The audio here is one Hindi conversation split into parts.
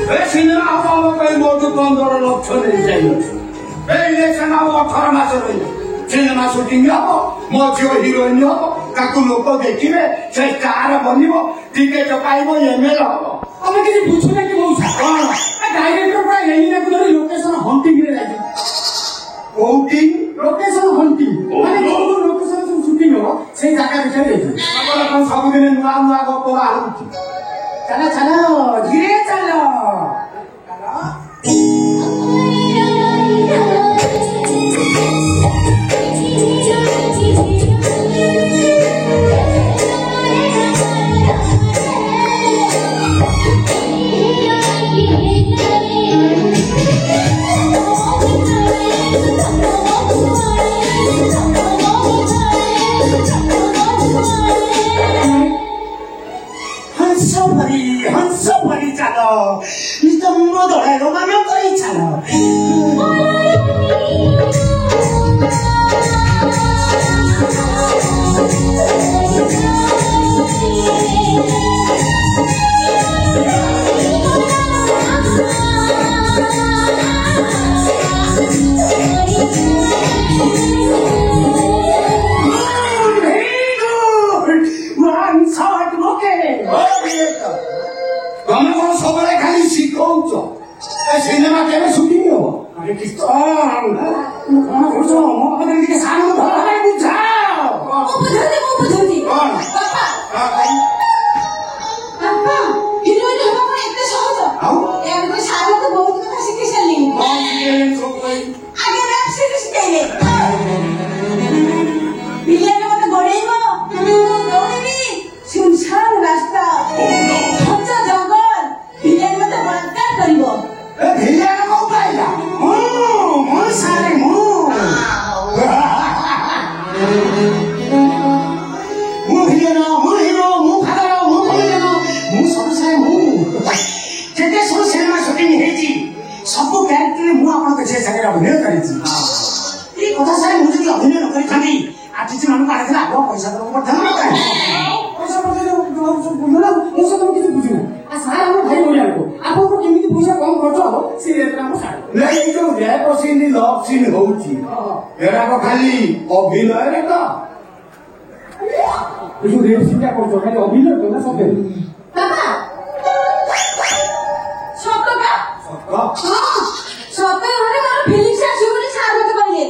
सिनेमा हॉल पे मोटू 15 लक्ष नहीं चाहिए इलेक्शन अब 18 मास रही सिनेमा शूटिंग हम मो झील हिरोइन हम ताकू लोक देखिए से स्टार बनव टिकेट पाइब एमएल हम तमे किसी बुझुना कि मौसा डायरेक्टर पूरा एलिना को लोकेशन हंटिंग रे जाई हंटिंग लोकेशन हंटिंग माने जो लोकेशन शूटिंग हो से जगह बिचार जाई अपन सब दिन नुआ नुआ गप बाहर चलो चलो धीरे चलो हंसभरी चलो निस्तम्भ धराएको मानकै चलो सबैलाई खाली सिकाउँछ सिनेमा केही सुटिङ हो अरे कस्तो खाना खोज्छ म अलिकति सानो धरलाई बुझ्छ म बुझाउँछु पापा हिरोइन हुन पनि यति सहज हो यारको सानो त बहुत कथा सिकिसल्लिन् आगे रैप सिरिज केले बिलियन मत गडेको दौडिनी सुनसान रास्ता भन्छ जंगल बिलियन मत बलात्कार गरिबो ए बिलियन को पाइला म सारे म हिरो म फादर म बिलियन म सबसे म जेते सब सिनेमा शूटिंग हेची सब क्यारेक्टर म आपन पेछे सकेर अभिनय गरिछि ए कथा सारे म जति अभिनय न गरिथानी आर्टिस्ट मानको आखिर आगो पैसा दरको पर्दैन पैसा पर्दैन बुझ्नु म सब किछि बुझ्नु आ सारा हाम्रो भाइ बोलेको आपको केमिति पैसा कम खर्च हो से एतराको सारा नै जो ल्यापछि नि लभ सिन होउछि एराको खाली अभिनय रे त यो रेप सिनका गर्छ खाली अभिनय हो न सबै पापा सत्तका सत्तै भने मेरो फिलिङ्स आछुले सार्वत गर्ने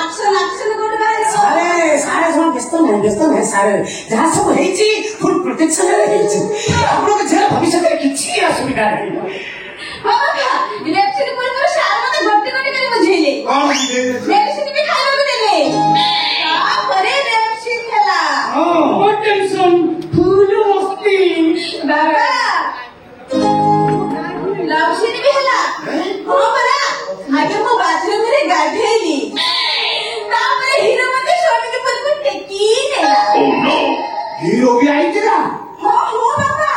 एक्सन गर्नु सारे सारे सब व्यस्त नहीं सारे जहाँ सब हेची फुल प्रोटेक्शन रे हेची आप लोग जेल भविष्य में किछि असुविधा नहीं बाबा इलेक्शन पर मेरो सार मते भर्ती गर्ने बुझेले इलेक्शन भी खाइबो देले तापरे इलेक्शन खेला टेंशन फुल मस्ती बाबा इलेक्शन भी होला हो बला आगे मो बाथरूम रे गाधेली तापरे हीरो मते शॉट के पर को टेकी नेला ओह नो हीरो भी आई तेरा हो बाबा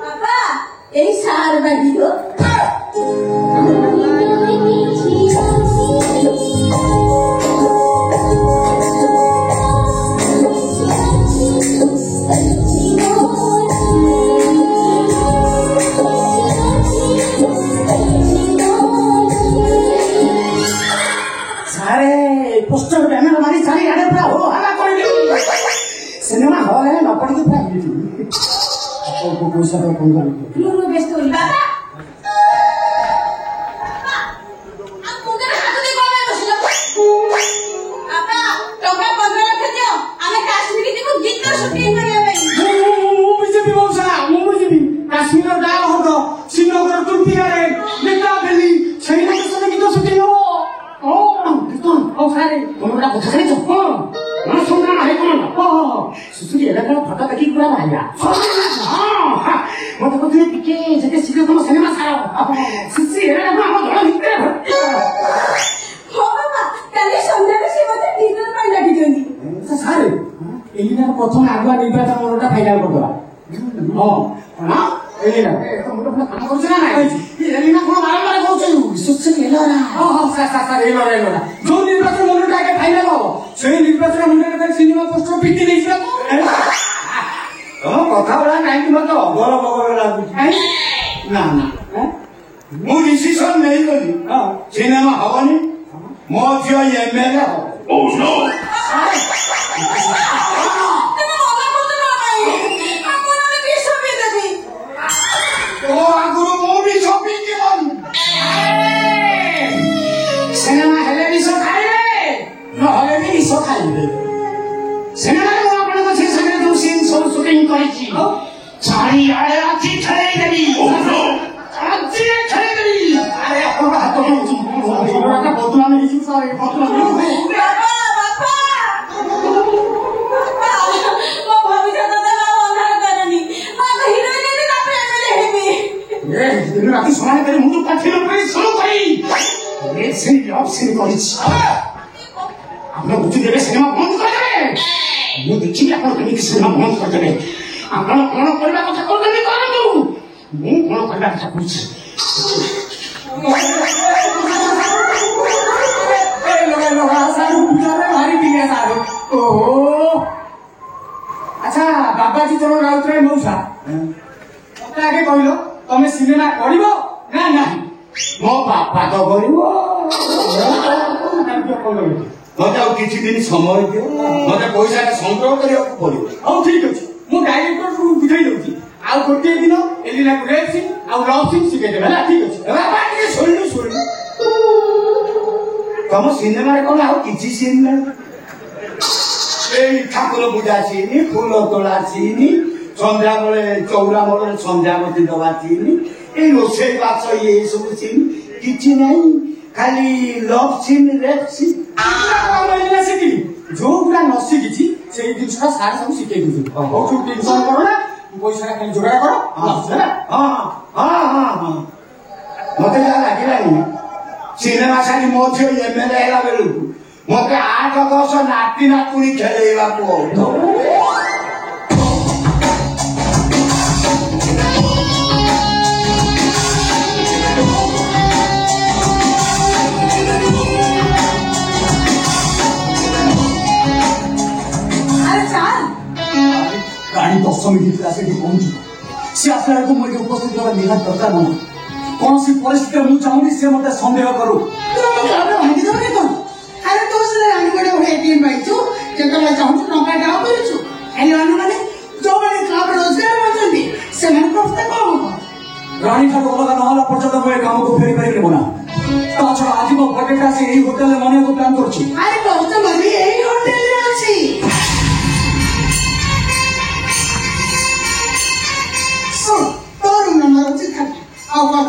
बाबा ए सार बा हीरो पोस्टर बैनर मारी सारी आड़े पूरा हो हला कर दे सिनेमा हॉल है न पड़ी तो पूरा हिट आपको पैसा तो कम कर नो बेस्ट होई बाबा आप मुंगे हाथ दे कोमे बसिलो बाबा टका 15 लाख दियो आमे काश्मीर को गीत शूटिंग करिया भाई मु बीजेपी मौसा मु बीजेपी काश्मीर डाल हो तो श्रीनगर तुर्की रे नेता भेली छैन के समय गीत शूटिंग हो ओ सारे तोमरा कथा करे छ म सुन्ना है कोन सुसुरी हेरेर फटा देखि कुरा भाइया म त कति पिके जते सिक्यो त सिनेमा सारा सुसुरी हेरेर म घर भित्र हो बाबा काली सन्ध्याले से मते डिनर ପାଇଁ ଲାଗି दियंती सारे एलिना प्रथम आगुआ निर्वाचन मोरटा फाइनल करदवा हां एलिना तो मोर अपना काम करछ ना नाही एलिना कोन बारंबार कहछ सुसुरी हेरेर हां सा हेरेर जो निर्वाचन मोरटा के फाइनल हो से निर्वाचन मोरटा सिनेमा पोस्टर पिटी देइछ कथा बडा नाइ मत बड़ बगर लगुच ना ना मु डिसीजन नहीं गली सिनेमा हवनी मो झियो एमएलए हो Oh no! तो आगुरु मु भी शॉपिंग के मन सिनेमा हेले भी सो खाइबे न हले भी सो खाइबे सिनेमा रे आपण को से संगे जो सीन सब शूटिंग करिछि छाड़ी आड़े आछि छड़े देबी Oh no! आछि छड़े देबी अरे अपन हाथ तो का बोतला में हिची सारे बोतला में दिन रात सोना करे मुझे पठिलो पे सुनो भाई ये से लव सीन करिछि आपन बुझि देबे सिनेमा बंद कर देबे मु देखि आपन केनि सिनेमा बंद कर देबे आपन कोन करबा कथा करबे करंतु मु कोन करबा कथा करछि ए लोगा सारू पूजा भारी दिले सारू ओ अच्छा बाबाजी तोर राउतरे मौसा ओटा आगे कहलो तमे सिनेमा करिवो ना नाही मो बापा तो करिवो मते आ किछि दिन समय दियो मते पैसा का संग्रह करियो पड़िवो औ ठीक अछि मु डायरेक्टर को बुझाई दउची आ गोटे दिन एलिना को रेप सीन आ लव सीन सिखे देबे ना ठीक अछि बाबा के सोल्लु तम सिनेमा रे कोन आ किछि सीन ना ए ठाकुर पूजा सीन फूल तोला सीन संध्या बेले चौरा मोड़ संध्यावती दवा सीन ए रोसे बाच ये सब सीन किछि नहीं खाली लव सीन रेप सीन आ सिखी जो गुला न सिखी से जिनसा सारा सब सिखे दु बहुत टेंशन करो ना पैसा खाली जोगाड़ करो हां मते जा लागिलानी सिनेमा सारी मोझो एमएलए हैला बेलु मते 8-10 नाती नातुनी खेलेइबा को रानी 10 मिनट आसे पहुंची से आसला को मुझे उपस्थित होगा निहार दरकार नहीं कौन सी परिस्थिति में चाहूंगी से मत संदेह करो अरे तो से रानी बड़े बड़े एटीएम भाई छु जकर चाहूं टंका डाउ करिछु एनी माने जो माने काम रोजगार करछन्ती से मन प्रस्ताव को रानी ठाकुर अलग नहला पर्यंत मैं काम को फेरी पाइबे ना ताछा आज मो बर्थडे से एही होटल मने को प्लान करछि अरे बहुत मनी एही होटल रे अछि सो तोर नंबर अछि खा आ बात